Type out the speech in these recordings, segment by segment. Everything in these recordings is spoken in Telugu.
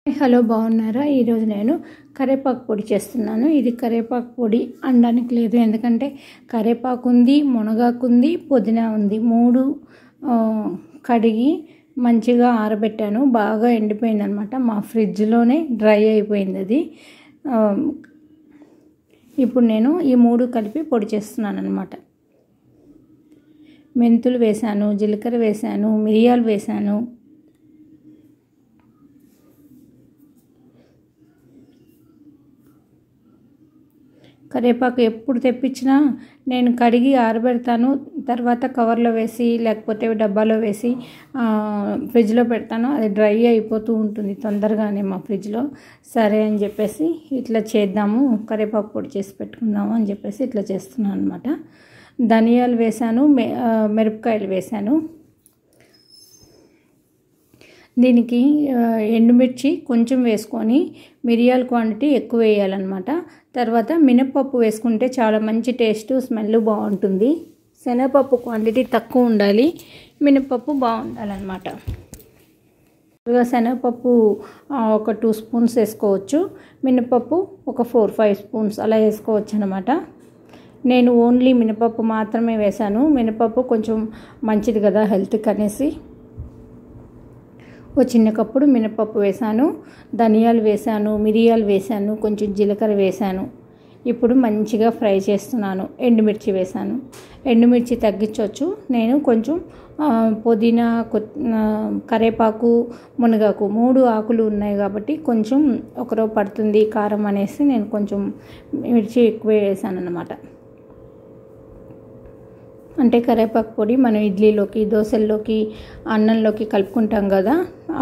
హలో బాగున్నారా? ఈరోజు నేను కరివేపాకు పొడి చేస్తున్నాను. ఇది కరివేపాకు పొడి అనడానికి లేదు, ఎందుకంటే కరివేపాకు ఉంది, మునగాకు ఉంది, పుదీనా ఉంది. మూడు కడిగి మంచిగా ఆరబెట్టాను. బాగా ఎండిపోయిందనమాట. మా ఫ్రిడ్జ్లోనే డ్రై అయిపోయింది అది. ఇప్పుడు నేను ఈ మూడు కలిపి పొడి చేస్తున్నాను అనమాట. మెంతులు వేశాను, జీలకర్ర వేశాను, మిరియాలు వేశాను. కరివేపాకు ఎప్పుడు తెప్పించినా నేను కడిగి ఆరబెడతాను. తర్వాత కవర్లో వేసి లేకపోతే డబ్బాలో వేసి ఫ్రిడ్జ్లో పెడతాను. అది డ్రై అయిపోతూ ఉంటుంది తొందరగానే మా ఫ్రిడ్జ్లో. సరే అని చెప్పేసి ఇట్లా చేద్దాము, కరివేపాకు పొడి చేసి పెట్టుకుందాము అని చెప్పేసి ఇట్లా చేస్తున్నాను అనమాట. ధనియాలు వేశాను, మిరపకాయలు వేశాను. దీనికి ఎండుమిర్చి కొంచెం వేసుకొని మిరియాల క్వాంటిటీ ఎక్కువ వేయాలన్నమాట. తర్వాత మినప్పప్పు వేసుకుంటే చాలా మంచి టేస్ట్, స్మెల్ బాగుంటుంది. శనగపప్పు క్వాంటిటీ తక్కువ ఉండాలి, మినప్పప్పు బాగుండాలన్నమాట. శనగపప్పు ఒక 2 స్పూన్స్ వేసుకోవచ్చు, మినప్పప్పు ఒక 4-5 స్పూన్స్ అలా వేసుకోవచ్చు అనమాట. నేను ఓన్లీ మినపప్పు మాత్రమే వేశాను. మినపప్పు కొంచెం మంచిది కదా హెల్త్కి అనేసి ఒక చిన్న కప్పుడు మినపప్పు వేశాను, ధనియాలు వేశాను, మిరియాలు వేశాను, కొంచెం జీలకర్ర వేశాను. ఇప్పుడు మంచిగా ఫ్రై చేస్తున్నాను. ఎండుమిర్చి వేశాను. ఎండుమిర్చి తగ్గించవచ్చు. నేను కొంచెం పుదీనా, కరివేపాకు, మునగాకు 3 ఆకులు ఉన్నాయి కాబట్టి కొంచెం ఒకరో పడుతుంది కారం అనేసి నేను కొంచెం మిర్చి ఎక్కువ వేసాను అన్నమాట. అంటే కరివేపాకు పొడి మనం ఇడ్లీలోకి, దోశల్లోకి, అన్నంలోకి కలుపుకుంటాం కదా,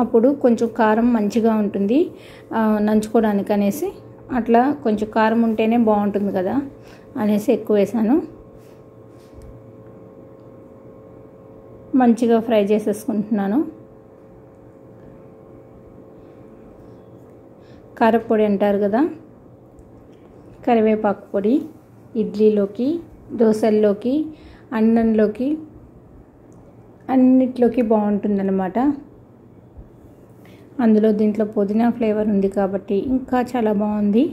అప్పుడు కొంచెం కారం మంచిగా ఉంటుంది నంచుకోవడానికి అనేసి. అట్లా కొంచెం కారం ఉంటేనే బాగుంటుంది కదా అనేసి ఎక్కువ వేసాను. మంచిగా ఫ్రై చేసేసుకుంటున్నాను. కారపొడి అంటారు కదా, కరివేపాకు పొడి ఇడ్లీలోకి, దోశల్లోకి, అన్నంలోకి అన్నిట్లోకి బాగుంటుందన్నమాట. అందులో దీంట్లో పుదీనా ఫ్లేవర్ ఉంది కాబట్టి ఇంకా చాలా బాగుంది.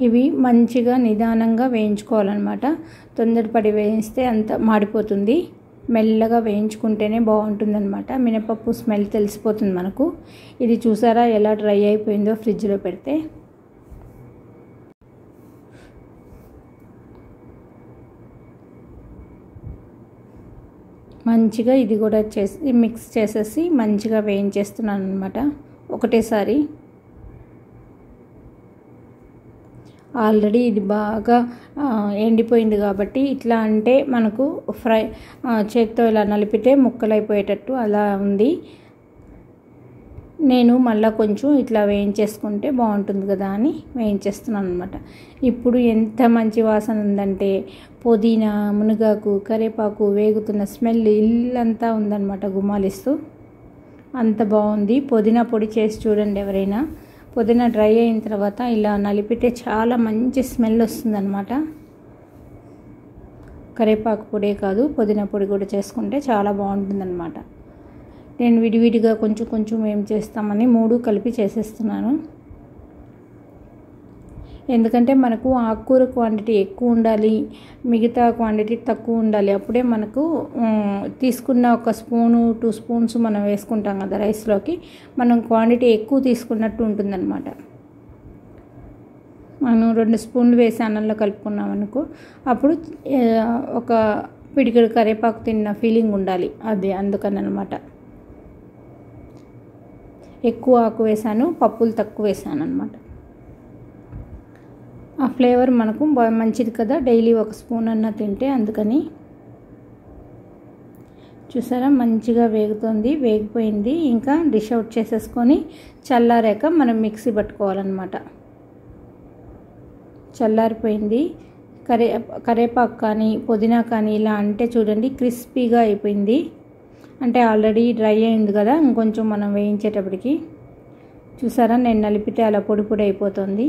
ఇవి మంచిగా నిదానంగా వేయించుకోవాలన్నమాట. తొందరపడి వేయిస్తే అంత మాడిపోతుంది. మెల్లగా వేయించుకుంటేనే బాగుంటుందన్నమాట. మినపప్పు స్మెల్ తెలిసిపోతుంది మనకు. ఇది చూసారా ఎలా డ్రై అయిపోయిందో ఫ్రిడ్జ్లో పెడితే. మంచిగా ఇది కూడా చేసి మిక్స్ చేసేసి మంచిగా వేయించేస్తున్నాను అనమాట ఒకటేసారి. ఆల్రెడీ ఇది బాగా ఎండిపోయింది కాబట్టి ఇట్లా అంటే మనకు ఫ్రై చేత్తో ఇలా నలిపితే ముక్కలైపోయేటట్టు అలా ఉంది. నేను మళ్ళీ కొంచెం ఇట్లా వేయించేసుకుంటే బాగుంటుంది కదా అని వేయించేస్తున్నాను అనమాట. ఇప్పుడు ఎంత మంచి వాసన ఉందంటే పుదీనా, మునగాకు, కరివేపాకు వేగుతున్న స్మెల్ ఇల్లంతా ఉందన్నమాట గుమాలిస్తూ. అంత బాగుంది. పుదీనా పొడి చేసి చూడండి ఎవరైనా. పుదీనా డ్రై అయిన తర్వాత ఇలా నలిపితే చాలా మంచి స్మెల్ వస్తుందన్నమాట. కరివేపాకు పొడే కాదు, పుదీనా పొడి కూడా చేసుకుంటే చాలా బాగుంటుందన్నమాట. నేను విడివిడిగా కొంచెం కొంచెం ఏం చేస్తామని 3 కలిపి చేసేస్తున్నాను. ఎందుకంటే మనకు ఆకుకూర క్వాంటిటీ ఎక్కువ ఉండాలి, మిగతా క్వాంటిటీ తక్కువ ఉండాలి. అప్పుడే మనకు తీసుకున్న 1 స్పూను 2 స్పూన్స్ మనం వేసుకుంటాం కదా రైస్లోకి, మనం క్వాంటిటీ ఎక్కువ తీసుకున్నట్టు ఉంటుందన్నమాట. మనం 2 స్పూన్లు వేసి అన్నంలో కలుపుకున్నాం అనుకో, అప్పుడు ఒక పిడికెడు కరివేపాకు తిన్న ఫీలింగ్ ఉండాలి. అది అందుకని అనమాట. ఎక్కువ ఆకు వేసాను, పప్పులు తక్కువ వేసాను అనమాట. ఆ ఫ్లేవర్ మనకు మంచిది కదా, డైలీ 1 స్పూన్ అన్న తింటే. అందుకని చూసారా మంచిగా వేగుతుంది, వేగిపోయింది. ఇంకా డిష్ అవుట్ చేసేసుకొని చల్లారాక మనం మిక్సీ పట్టుకోవాలన్నమాట. చల్లారిపోయింది. కరివేపాకు కానీ పుదీనా కానీ ఇలా అంటే చూడండి క్రిస్పీగా అయిపోయింది. అంటే ఆల్రెడీ డ్రై అయింది కదా, ఇంకొంచెం మనం వేయించేటప్పటికి. చూసారా నేను నలిపితే అలా పొడి పొడి అయిపోతుంది.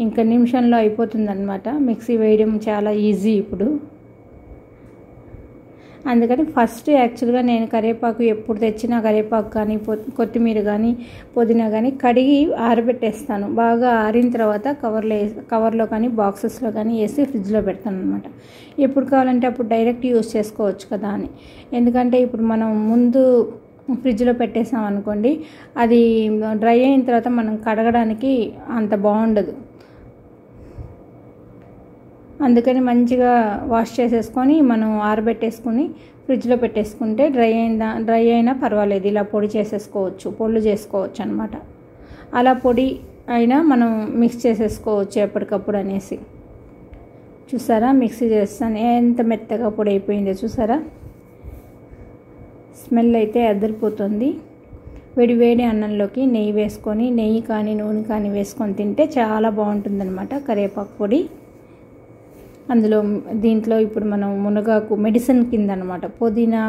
ఇంకా నిమిషంలో అయిపోతుంది అనమాట. మిక్సీ వేయడం చాలా ఈజీ ఇప్పుడు. అందుకని ఫస్ట్ యాక్చువల్గా నేను కరివేపాకు ఎప్పుడు తెచ్చినా కరివేపాకు కానీ కొత్తిమీర కానీ పుదీనా కానీ కడిగి ఆరబెట్టేస్తాను. బాగా ఆరిన తర్వాత కవర్లో కానీ బాక్సెస్లో కానీ వేసి ఫ్రిడ్జ్లో పెడతాను అనమాట. ఎప్పుడు కావాలంటే అప్పుడు డైరెక్ట్ యూస్ చేసుకోవచ్చు కదా అని. ఎందుకంటే ఇప్పుడు మనం ముందు ఫ్రిడ్జ్లో పెట్టేసాం అనుకోండి, అది డ్రై అయిన తర్వాత మనం కడగడానికి అంత బాగుండదు. అందుకని మంచిగా వాష్ చేసేసుకొని మనం ఆరబెట్టేసుకొని ఫ్రిడ్జ్లో పెట్టేసుకుంటే డ్రై అయినా పర్వాలేదు, ఇలా పొడి చేసేసుకోవచ్చు, పొళ్ళు చేసుకోవచ్చు అనమాట. అలా పొడి అయినా మనం మిక్స్ చేసేసుకోవచ్చు ఎప్పటికప్పుడు అనేసి. చూసారా, మిక్సీ చేస్తాను ఎంత మెత్తగా పొడి అయిపోయిందో చూసారా. స్మెల్ అయితే అదిరిపోతుంది. వేడి అన్నంలోకి నెయ్యి వేసుకొని, నెయ్యి కానీ నూనె కానీ వేసుకొని తింటే చాలా బాగుంటుందన్నమాట కరివేపాకు పొడి. దీంట్లో ఇప్పుడు మనం మునగాకు మెడిసిన్ కింద అనమాట. పుదీనా,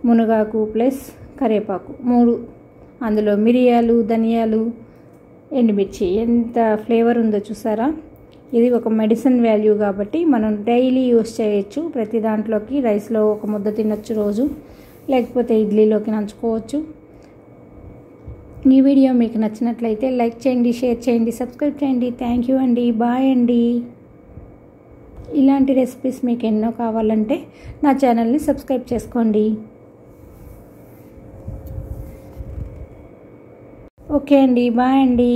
మునగాకు ప్లస్ కరివేపాకు 3, అందులో మిరియాలు, ధనియాలు, ఎండుమిర్చి ఎంత ఫ్లేవర్ ఉందో చూసారా. ఇది ఒక మెడిసిన్ వాల్యూ కాబట్టి మనం డైలీ యూస్ చేయొచ్చు. ప్రతి దాంట్లోకి రైస్లో ఒక ముద్ద తినొచ్చు రోజు, లేకపోతే ఇడ్లీలోకి నంచుకోవచ్చు. ఈ వీడియో మీకు నచ్చినట్లయితే లైక్ చేయండి, షేర్ చేయండి, సబ్స్క్రైబ్ చేయండి. థ్యాంక్ యూ అండి, బాయ్ అండి. ఇలాంటి రెసిపీస్ మీకు ఎన్నో కావాలంటే నా ఛానల్ని సబ్స్క్రైబ్ చేసుకోండి. ఓకే అండి, బాయ్ అండి.